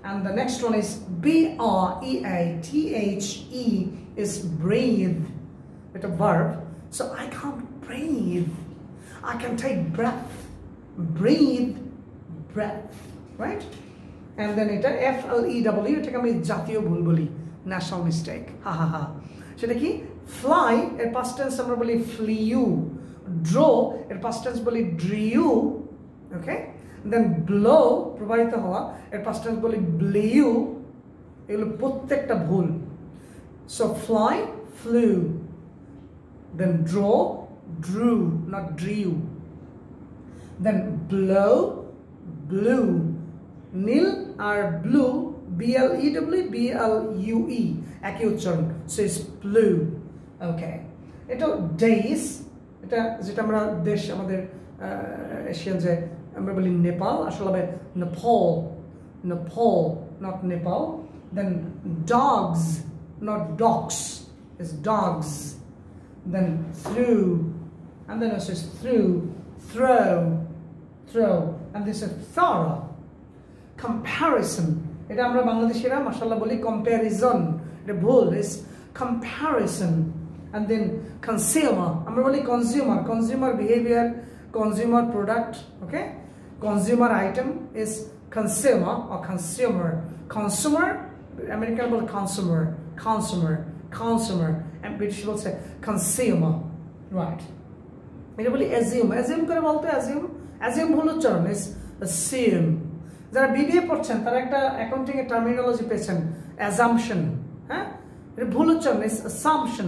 and the next one is BREATHE is breathe, it's a verb, so I can't breathe, I can take breath, breathe, breath, right? And then এটা FLEW, এটাকে আমি জাতীয় ভুল বলি, national mistake. Ha ha ha. সেটা কি? Fly এর past tense আমরা বলি flew. Draw এর past tense বলি drew. Okay? Then blow প্রবাহিত হওয়া এর past tense বলি blew. এগুলো প্রত্যেকটা ভুল. So fly, flew. Then draw, drew, not drew. Then blow, blew. Nil or blue, B-L-E-W, B-L-U-E. একই উচ্চারণ. So it's blue. Okay. এটা days. এটা যেটা আমরা দেশ আমাদের এশিয়ান যে আমরা বলি নেপাল আসলে হবে Nepal. Nepal, not Nepal. Then dogs, not dogs. It's dogs. Then through, and then it says through, throw, throw, and this is thorough. Comparison. এটা আমরা বাংলাদেশিরা মাশাআল্লাহ বলি comparison. এটা ভুল. It's comparison. And then consumer. আমরা বলি consumer. Consumer behavior, consumer product. Okay? Consumer item is consumer or consumer. Consumer, American will consumer, consumer, consumer, and British will say consumer. Right. এটা বলি assume. Assume করে বলতে assume ভুল উচ্চারণ is assume. যারা BBA পড়ছেন তারা একটা অ্যাকাউন্টিং এর টার্মিনোলজি পেয়েছেন assumption. হ্যাঁ? এটা ভুল উচ্চারণ is assumption.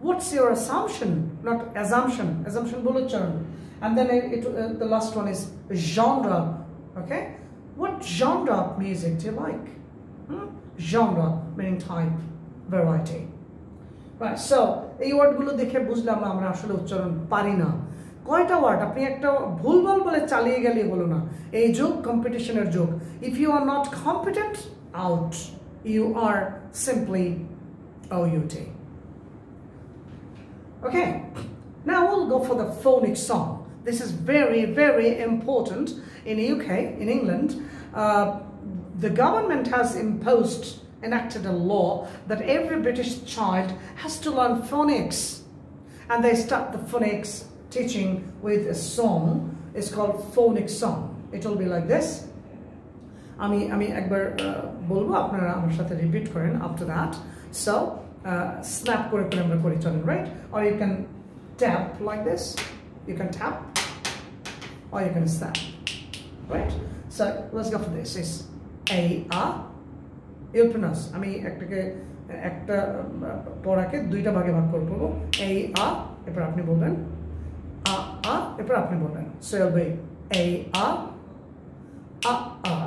What's your assumption? Not assumption. Assumption ভুল উচ্চারণ. And then the last one is genre. Okay? What genre of music do you like? Genre meaning type, variety. Right, so এই ওয়ার্ডগুলো দেখে বুঝলাম আমরা আসলে উচ্চারণ পারি না। কয়টা ওয়ার্ড আপনি একটা ভুলভাল বলে চালিয়ে গেলে হলো না। এই যুগ কম্পিটিশনের যুগ। If you are not competent, out. You are simply out. Okay, now we'll go for the phonics song. This is very, very important in the UK, in England. The government has enacted a law that every British child has to learn phonics. And they start the phonics teaching with a song. It's called phonics song. It will be like this. আমি একবার বলবো আপনারা আমার সাথে repeat করেন after that. So snap করে আমরা করি চলেন, right? Or you can tap like this. You can tap or you can snap, right? So let's go for this. It's A-A. You'll pronounce. আমি একটা পড়াকে দুইটা ভাগে ভাগ করব। A-A এরপর আপনি বলবেন A-A এরপর আপনি বলবেন। So it'll be A-A A-A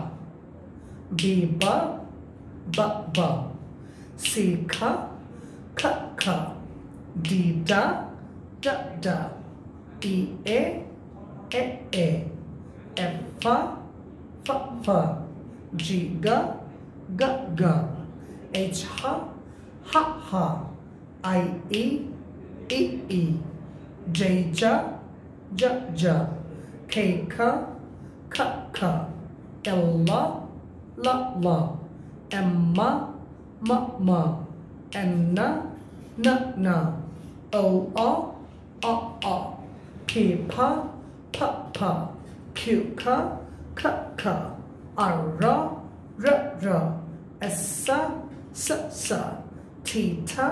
B-ba ba-ba C-ka ka-ka D-da da-da E-E E-E F-fa fa-fa G-ga ga-ga H-ha ha-ha I-E E-E J-ja ja-ja K-ka ka-ka L-la la-la M-ma ma-ma N-na na-na O-a a-a P-pa pa-pa Q-ka ka-ka R-ra ra-ra S-sa sa-sa T-ta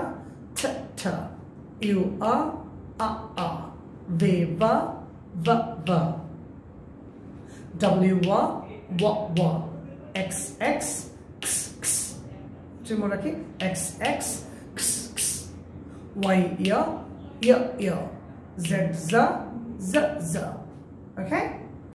ta-ta U-a a-a V-va va-va W-wa wa-wa X-X x-x two more rakhi X-X x-x Y-ya ya-ya Z-za za-za okay